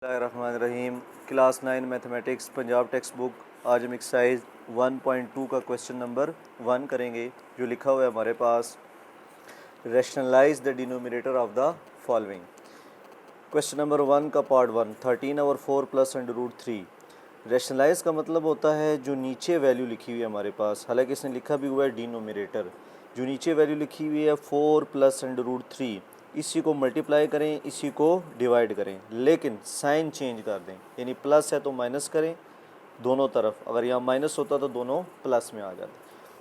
रहीम class 9 mathematics Punjab textbook. आज हम exercise 1.2 का क्वेश्चन नंबर 1 करेंगे, जो लिखा हुआ है हमारे पास, rationalise the denominator of the following. Question number 1 का पार्ट 1, 13/4 प्लस √3। रैशनलाइज का मतलब होता है जो नीचे वैल्यू लिखी हुई है हमारे पास, हालांकि इसने लिखा भी हुआ है डिनोमिनेटर। जो नीचे वैल्यू लिखी हुई है 4 प्लस √3, इसी को मल्टीप्लाई करें, इसी को डिवाइड करें, लेकिन साइन चेंज कर दें, यानी प्लस है तो माइनस करें दोनों तरफ। अगर यहाँ माइनस होता तो दोनों प्लस में आ जाते,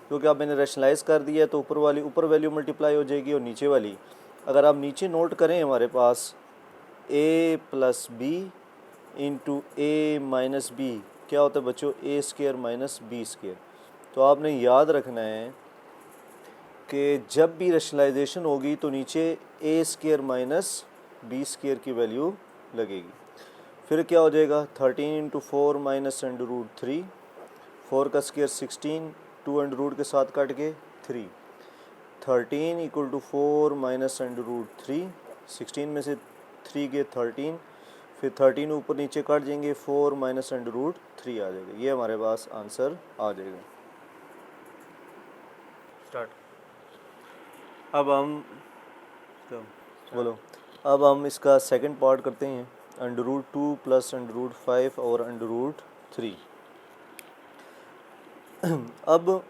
क्योंकि अब मैंने रैशनलाइज कर दिया है तो ऊपर वाली ऊपर वैल्यू मल्टीप्लाई हो जाएगी और नीचे वाली, अगर आप नीचे नोट करें हमारे पास a plus B into A minus B क्या होता है बच्चों, A square minus B square. तो आपने याद रखना है कि जब भी रैशनलाइजेशन होगी तो नीचे ए स्क्वायर माइनस बी स्क्वायर की वैल्यू लगेगी। फिर क्या हो जाएगा, 13 × 4 माइनस √3, 4 का स्क्वायर 16, 2 अंडर के साथ काट के 3, 13 = 4 माइनस √3, 16 में से 3 के 13, फिर 13 ऊपर नीचे काट देंगे, 4 माइनस √3 आ जाएगा। ये हमारे पास आंसर आ जाएगा। स्टार्ट। अब हम बोलो, अब हम इसका सेकंड पार्ट करते हैं, √2 प्लस √5 और √3। अब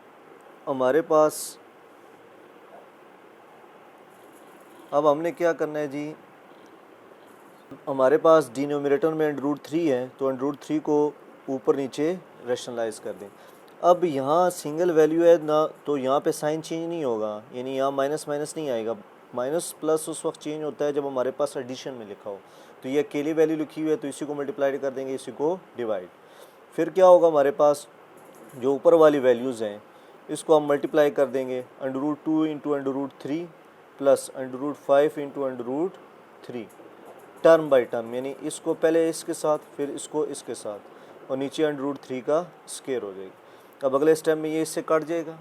हमारे पास, अब हमने क्या करना है जी, हमारे पास डिनोमिनेटर में √3 है तो √3 को ऊपर नीचे रैशनलाइज कर दें। अब यहाँ सिंगल वैल्यू है ना, तो यहाँ पे साइन चेंज नहीं होगा, यानी यहाँ माइनस माइनस नहीं आएगा। माइनस प्लस उस वक्त चेंज होता है जब हमारे पास एडिशन में लिखा हो। तो ये अकेली वैल्यू लिखी हुई है तो इसी को मल्टीप्लाई कर देंगे, इसी को डिवाइड। फिर क्या होगा, हमारे पास जो ऊपर वाली वैल्यूज़ हैं इसको हम मल्टीप्लाई कर देंगे, √2 × √3 प्लस √5 × √3, टर्म बाय टर्म, यानी इसको पहले इसके साथ फिर इसको इसके साथ, और नीचे √3 का स्क्वायर हो जाएगी। अब अगले स्टेप में ये इससे कट जाएगा,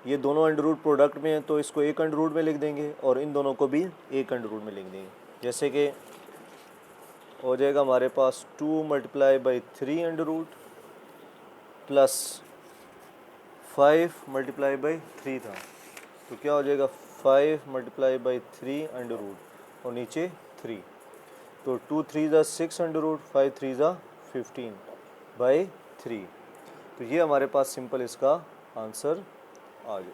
ये दोनों अंडर प्रोडक्ट में हैं तो इसको एक अंडर में लिख देंगे और इन दोनों को भी एक अंडर में लिख देंगे। जैसे कि हो जाएगा हमारे पास 2 × 3 अंडर प्लस 5 × 3 था, तो क्या हो जाएगा 5 × 3 अंडर और नीचे 3, तो 2 3 ज़ा 6 अंडर 5 3 ज़ा 15/3। तो ये हमारे पास सिंपल इसका आंसर आ गया।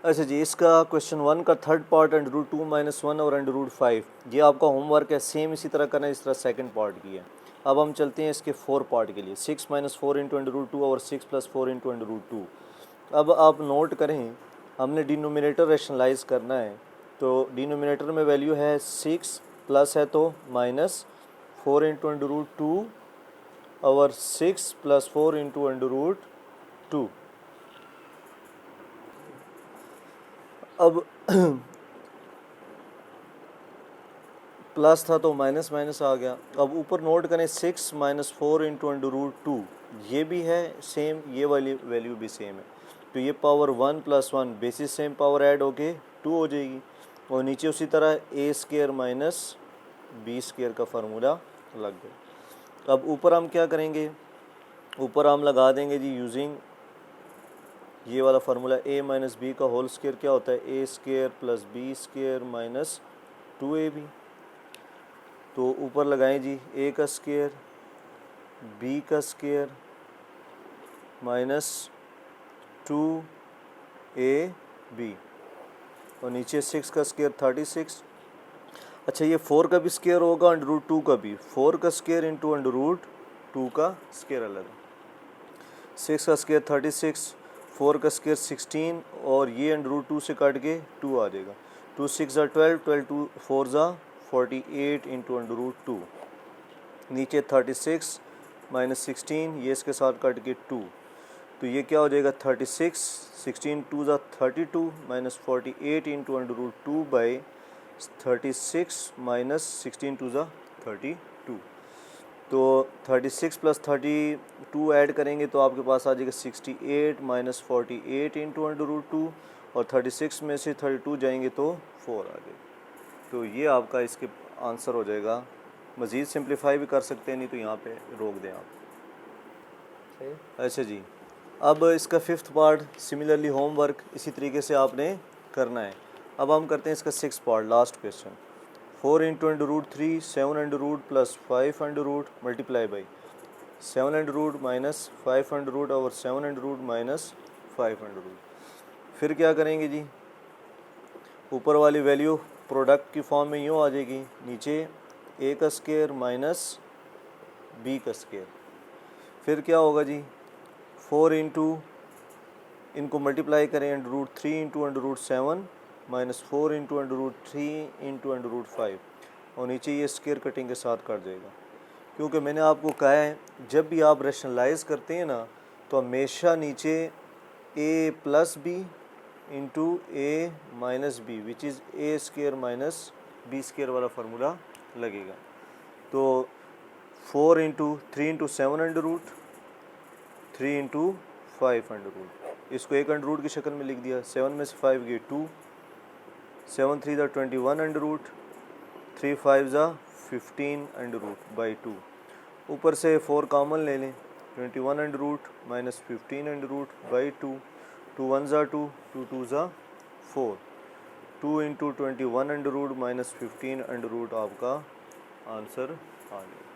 अच्छा जी, इसका क्वेश्चन 1 का थर्ड पार्ट √2 - 1 और √5, ये आपका होमवर्क है, सेम इसी तरह करना है इस तरह सेकंड पार्ट की है। अब हम चलते हैं इसके 4 पार्ट के लिए, 6 - 4 × √2 और 6 + 4 × √2। अब आप नोट करें, हमने डिनोमिनेटर रैशनलाइज करना है, तो डिनोमिनेटर में वैल्यू है 6, प्लस है तो माइनस 4 × √2 और 6 + 4 × √2। अब प्लस था तो माइनस माइनस आ गया। अब ऊपर नोट करें 6 - 4 × √2, ये भी है सेम, ये वाली वैल्यू भी सेम है, तो ये power 1 + 1 basis same power add होके 2 हो जाएगी, और नीचे उसी तरह a² - b² का फार्मूला लग गया। अब ऊपर हम क्या करेंगे, ऊपर हम लगा देंगे जी यूजिंग ये वाला फार्मूला, a - b का होल स्क्वायर क्या होता है, a² + b² - 2ab। तो ऊपर लगाएं जी a का स्क्वायर, b का स्क्वायर माइनस 2ab, और नीचे 6 का स्क्वायर 36। अच्छा, ये 4 का भी स्क्वायर होगा, √2 का भी, 4 का स्क्वायर × √2 का स्क्वायर अलग, 6 का स्क्वायर 36, 4 का स्क्वायर 16, और ये √2 से काट के 2 आ जाएगा, 2 6 ज़ा 12, 12 2 4 ज़ा 48 × √2, नीचे 36 - 16, ये इसके साथ काट के 2, तो ये क्या हो जाएगा 36, 16 2 ज़ा 32 - 48 × √2/36 - 16 2 ज़ा 32। तो 36 + 32 ऐड करेंगे तो आपके पास आ जाएगा 68 - 48 × √2, और 36 में से 32 जाएंगे तो 4 आ जाएगा। तो ये आपका इसके आंसर हो जाएगा। मज़ीद सिंप्लीफाई भी कर सकते हैं, नहीं तो यहाँ पे रोक दें आप। सही। अच्छा जी, अब इसका फिफ्थ पार्ट सिमिलरली होमवर्क इसी तरीके से आपने करना है। अब हम करते हैं इसका six part, last question. 4 into under root 3, 7 under root plus 5 under root multiply by 7 under root minus 5 under root और 7 under root minus 5 under root. फिर क्या करेंगे जी, ऊपर वाली वैल्यू प्रोडक्ट की फॉर्म में यूँ आ जाएगी, नीचे ए का स्क्वायर माइनस बी का स्क्वायर। फिर क्या होगा जी, 4 इंटू, इनको मल्टीप्लाई करें under root 3 into under root 7 minus 4 into under root 3 into under root 5, और नीचे ये स्क्वायर कटिंग के साथ काट जाएगा। क्योंकि मैंने आपको कहा है जब भी आप रैशनलाइज करते हैं ना, तो हमेशा नीचे A plus B into A minus B which is A square minus B square वाला फार्मूला लगेगा। तो 4 into 3 into 7 under root, 3 into 5 under root, इसको एक अंडर रूट की शक्ल में लिख दिया। 7 में से 5 गए 2, 7 3 ज़ा 21 अंडर रूट, 3 5 ज़ा 15 अंडर रूट बाई 2। ऊपर से 4 कॉमन ले लें, 21 under root minus 15 under root by 2, 2 1 ज़ा 2, 2 2 ज़ा 4, 2 into 21 under root minus 15 under root आपका आंसर आ गया।